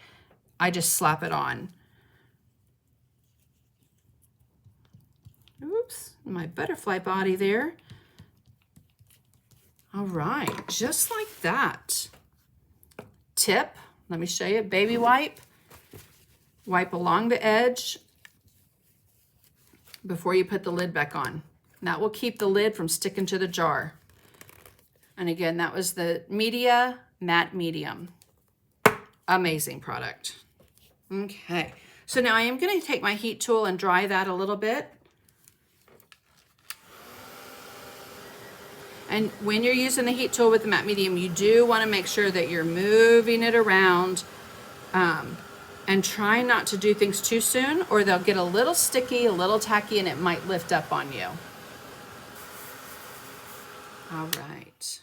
I just slap it on. Oops, my butterfly body there. All right, just like that. Tip, let me show you, baby wipe. Wipe along the edge before you put the lid back on. That will keep the lid from sticking to the jar. And again, that was the Media Matte Medium. Amazing product. Okay, so now I am going to take my heat tool and dry that a little bit. And when you're using the heat tool with the matte medium, you do want to make sure that you're moving it around and try not to do things too soon, or they'll get a little sticky, a little tacky, and it might lift up on you. All right.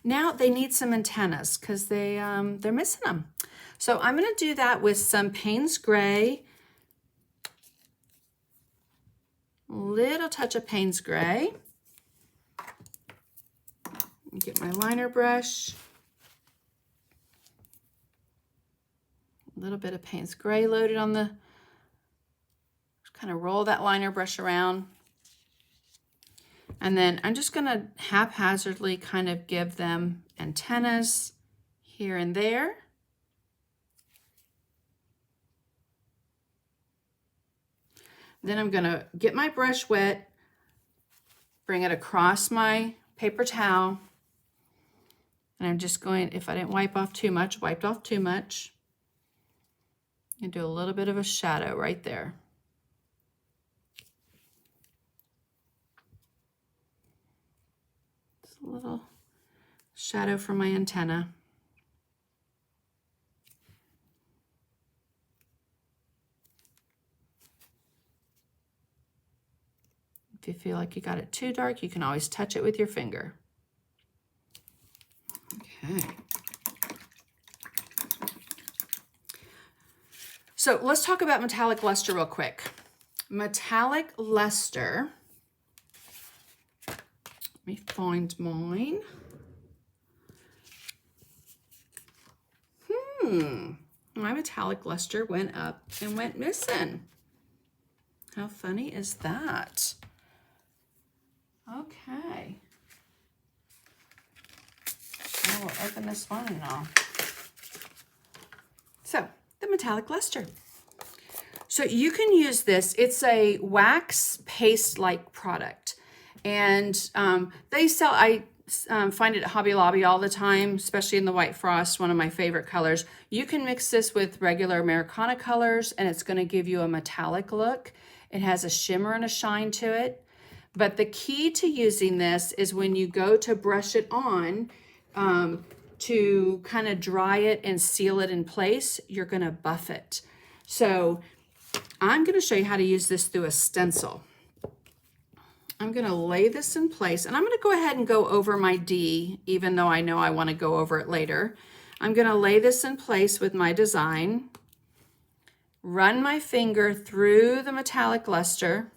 Now they need some antennas because they're missing them. So I'm going to do that with some Payne's Gray, little touch of Payne's Gray. Get my liner brush, a little bit of Payne's Gray loaded on the, kind of roll that liner brush around. And then I'm just going to haphazardly kind of give them antennas here and there. Then I'm going to get my brush wet, bring it across my paper towel. And I'm just going, if I didn't wipe off too much, wiped off too much, and do a little bit of a shadow right there. Just a little shadow for my antenna. If you feel like you got it too dark, you can always touch it with your finger. Okay. So let's talk about metallic luster real quick. Metallic luster, let me find mine. My metallic luster went up and went missing. How funny is that? Okay. I will open this one and all. So, the metallic luster. So you can use this. It's a wax paste-like product. And they sell, I find it at Hobby Lobby all the time, especially in the White Frost, one of my favorite colors. You can mix this with regular Americana colors, and it's going to give you a metallic look. It has a shimmer and a shine to it. But the key to using this is when you go to brush it on, to kind of dry it and seal it in place, you're going to buff it. So I'm going to show you how to use this through a stencil. I'm going to lay this in place, and I'm going to go ahead and go over my D, even though I know I want to go over it later. I'm going to lay this in place with my design, run my finger through the metallic luster,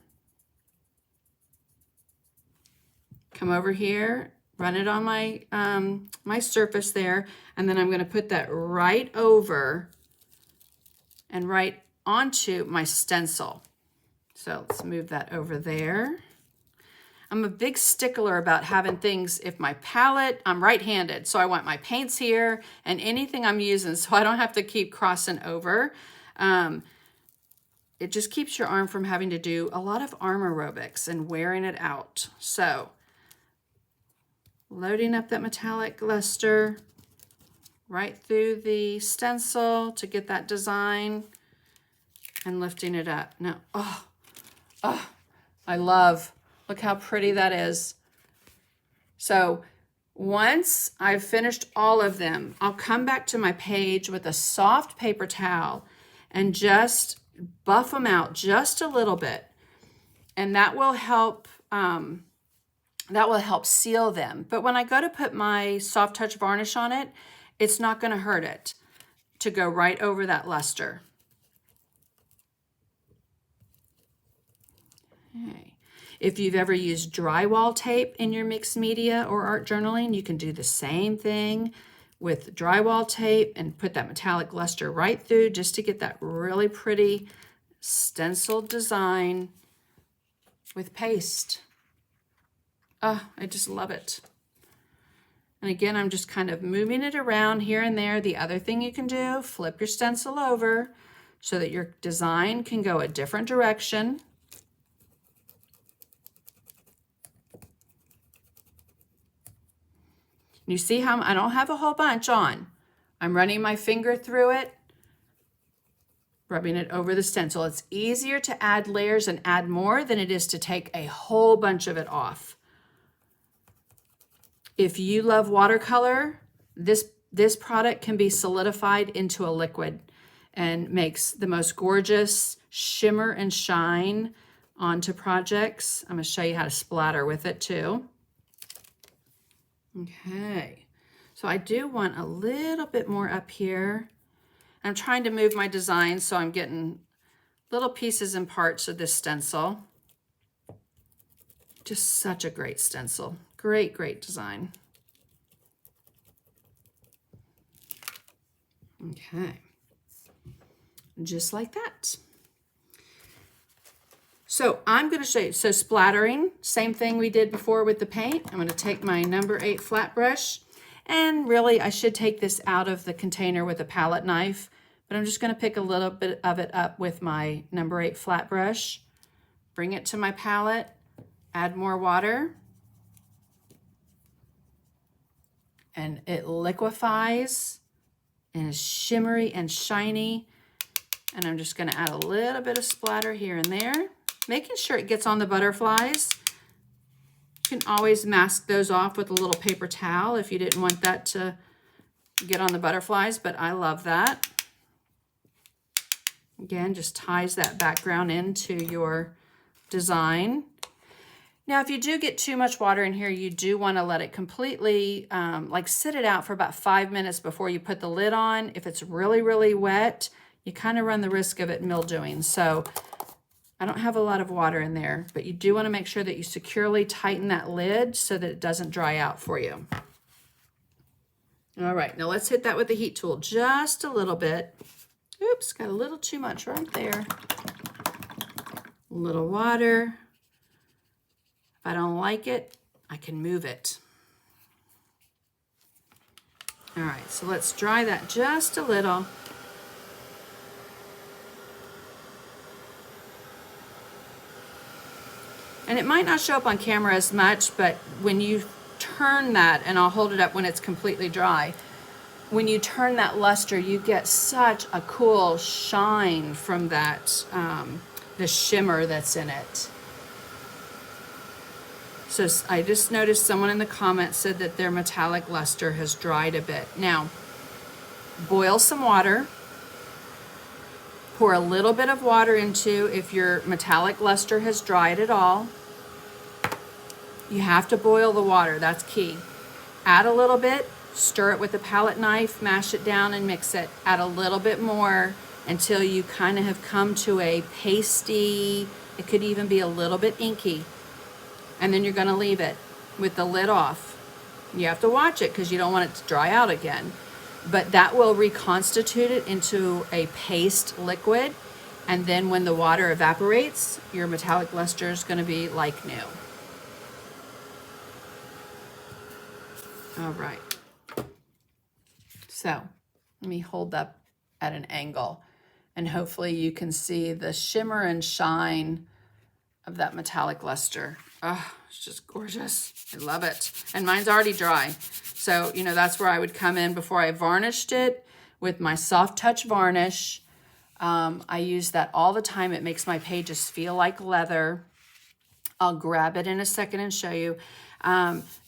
come over here, run it on my, my surface there, and then I'm going to put that right over and right onto my stencil. So let's move that over there. I'm a big stickler about having things, if my palette, I'm right-handed, so I want my paints here and anything I'm using so I don't have to keep crossing over. It just keeps your arm from having to do a lot of arm aerobics and wearing it out. So loading up that metallic luster right through the stencil to get that design and lifting it up. Now, I love, look how pretty that is. So once I've finished all of them, I'll come back to my page with a soft paper towel and just buff them out just a little bit. And that will help seal them. But when I go to put my soft touch varnish on it, it's not going to hurt it to go right over that luster. Okay. If you've ever used drywall tape in your mixed media or art journaling, you can do the same thing with drywall tape and put that metallic luster right through just to get that really pretty stenciled design with paste. Oh, I just love it. And again, I'm just kind of moving it around here and there. The other thing you can do, flip your stencil over so that your design can go a different direction. You see how I don't have a whole bunch on. I'm running my finger through it, rubbing it over the stencil. It's easier to add layers and add more than it is to take a whole bunch of it off. If you love watercolor, this product can be solidified into a liquid and makes the most gorgeous shimmer and shine onto projects. I'm going to show you how to splatter with it too. Okay, So I do want a little bit more up here. I'm trying to move my design so I'm getting little pieces and parts of this stencil. Just such a great stencil. Great, great design. Okay. Just like that. So I'm going to show you, so splattering, same thing we did before with the paint. I'm going to take my number 8 flat brush, and really I should take this out of the container with a palette knife, but I'm just going to pick a little bit of it up with my number 8 flat brush, bring it to my palette, add more water, and it liquefies and is shimmery and shiny. And I'm just going to add a little bit of splatter here and there, making sure it gets on the butterflies. You can always mask those off with a little paper towel if you didn't want that to get on the butterflies, but I love that. Again, just ties that background into your design. Now, if you do get too much water in here, you do want to let it completely, like sit it out for about 5 minutes before you put the lid on. If it's really, really wet, you kind of run the risk of it mildewing. So I don't have a lot of water in there, but you do want to make sure that you securely tighten that lid so that it doesn't dry out for you. All right, now let's hit that with the heat tool just a little bit. Oops, got a little too much right there. A little water. If I don't like it, I can move it. All right, so let's dry that just a little. And it might not show up on camera as much, but when you turn that, and I'll hold it up when it's completely dry, when you turn that luster, you get such a cool shine from that, the shimmer that's in it. So I just noticed someone in the comments said that their metallic luster has dried a bit. Now, boil some water. Pour a little bit of water into if your metallic luster has dried at all. You have to boil the water, that's key. Add a little bit, stir it with a palette knife, mash it down and mix it. Add a little bit more until you kind of have come to a pasty, it could even be a little bit inky. And then you're gonna leave it with the lid off. You have to watch it because you don't want it to dry out again. But that will reconstitute it into a paste liquid. And then when the water evaporates, your metallic luster is gonna be like new. All right. So let me hold up at an angle and hopefully you can see the shimmer and shine of that metallic luster. Oh, it's just gorgeous. I love it. And mine's already dry. So, you know, that's where I would come in before I varnished it with my soft touch varnish. I use that all the time. It makes my pages feel like leather. I'll grab it in a second and show you.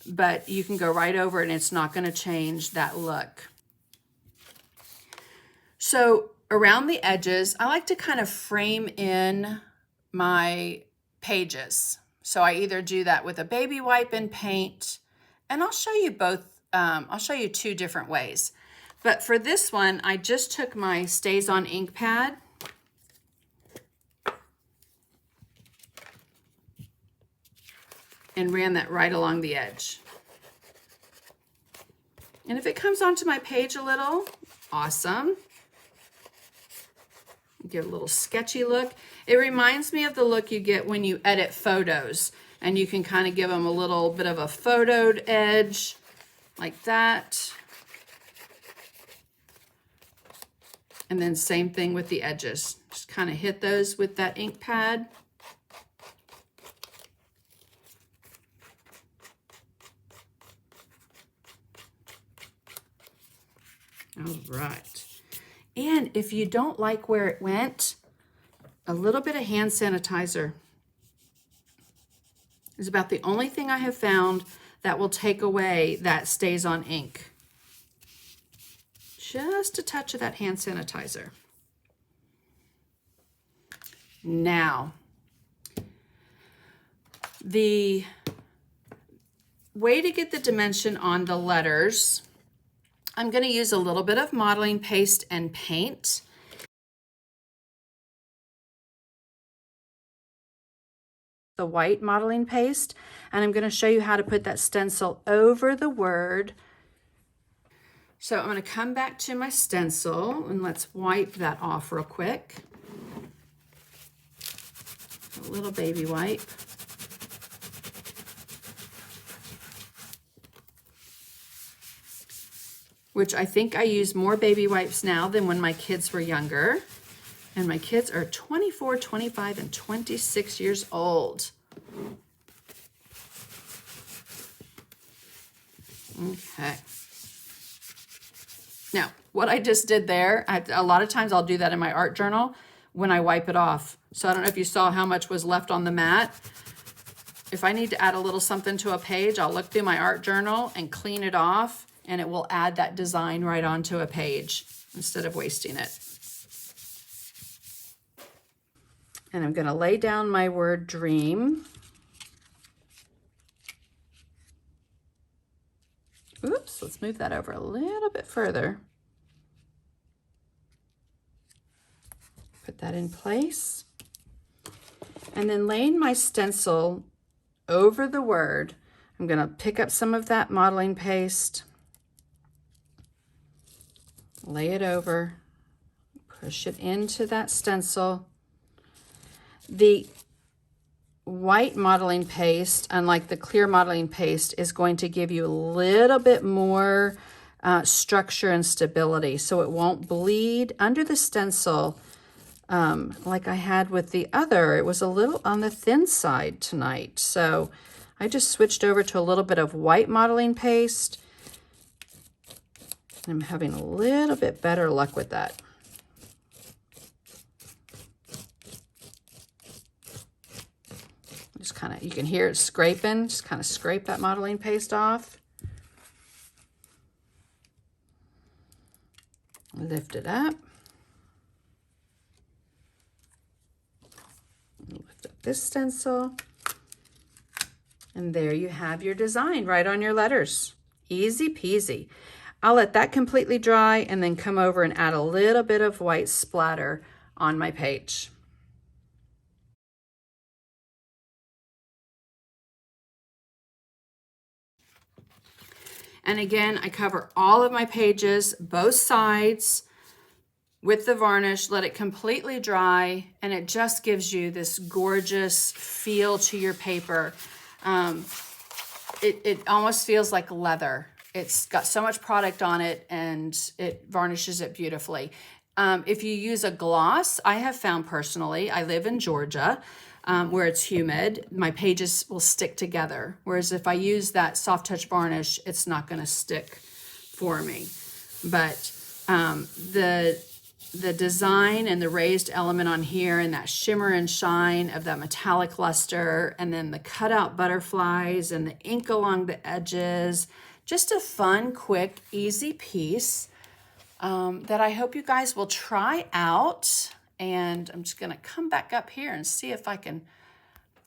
But you can go right over it and it's not going to change that look. So around the edges, I like to kind of frame in my pages. So I either do that with a baby wipe and paint, and I'll show you both. I'll show you 2 different ways. But for this one, I just took my Stays On ink pad and ran that right along the edge. And if it comes onto my page a little, awesome. Give a little sketchy look. It reminds me of the look you get when you edit photos, and you can kind of give them a little bit of a photoed edge like that. And then same thing with the edges. Just kind of hit those with that ink pad. All right. And if you don't like where it went, a little bit of hand sanitizer is about the only thing I have found that will take away that Stays On ink. Just a touch of that hand sanitizer. Now, the way to get the dimension on the letters I'm going to use a little bit of modeling paste and paint. The white modeling paste, and I'm going to show you how to put that stencil over the word. So I'm going to come back to my stencil and let's wipe that off real quick. A little baby wipe. Which I think I use more baby wipes now than when my kids were younger. And my kids are 24, 25, and 26 years old. Okay. Now, what I just did there, a lot of times I'll do that in my art journal when I wipe it off. So I don't know if you saw how much was left on the mat. If I need to add a little something to a page, I'll look through my art journal and clean it off, and it will add that design right onto a page instead of wasting it. And I'm going to lay down my word dream. Oops, let's move that over a little bit further. Put that in place. And then laying my stencil over the word, I'm going to pick up some of that modeling paste, lay it over, push it into that stencil. The white modeling paste, unlike the clear modeling paste, is going to give you a little bit more structure and stability, so it won't bleed under the stencil like I had with the other. It was a little on the thin side tonight, so I just switched over to a little bit of white modeling paste. I'm having a little bit better luck with that. Just kind of, you can hear it scraping, just kind of scrape that modeling paste off. Lift it up. Lift up this stencil. And there you have your design right on your letters. Easy peasy. I'll let that completely dry and then come over and add a little bit of white splatter on my page. And again, I cover all of my pages, both sides, with the varnish, let it completely dry, and it just gives you this gorgeous feel to your paper. It almost feels like leather. It's got so much product on it, and it varnishes it beautifully. If you use a gloss, I have found personally, I live in Georgia, where it's humid, my pages will stick together. Whereas if I use that soft touch varnish, it's not going to stick for me. But the design and the raised element on here and that shimmer and shine of that metallic luster, and then the cutout butterflies and the ink along the edges, just a fun, quick, easy piece that I hope you guys will try out. And I'm just going to come back up here and see if I can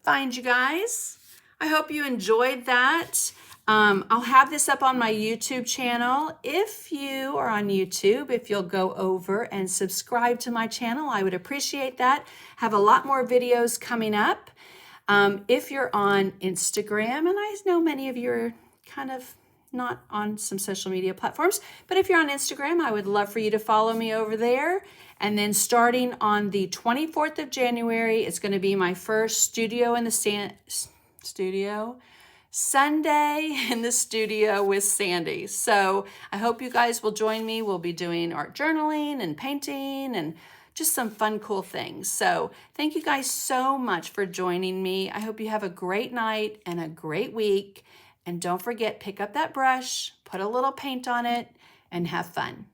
find you guys. I hope you enjoyed that. I'll have this up on my YouTube channel. If you are on YouTube, if you'll go over and subscribe to my channel, I would appreciate that. Have a lot more videos coming up. If you're on Instagram, and I know many of you are kind of not on some social media platforms, but if you're on Instagram, I would love for you to follow me over there. And then starting on the 24th of January, it's going to be my first Sunday in the studio with Sandy. So I hope you guys will join me. We'll be doing art journaling and painting and just some fun, cool things. So thank you guys so much for joining me. I hope you have a great night and a great week. And don't forget, pick up that brush, put a little paint on it, and have fun.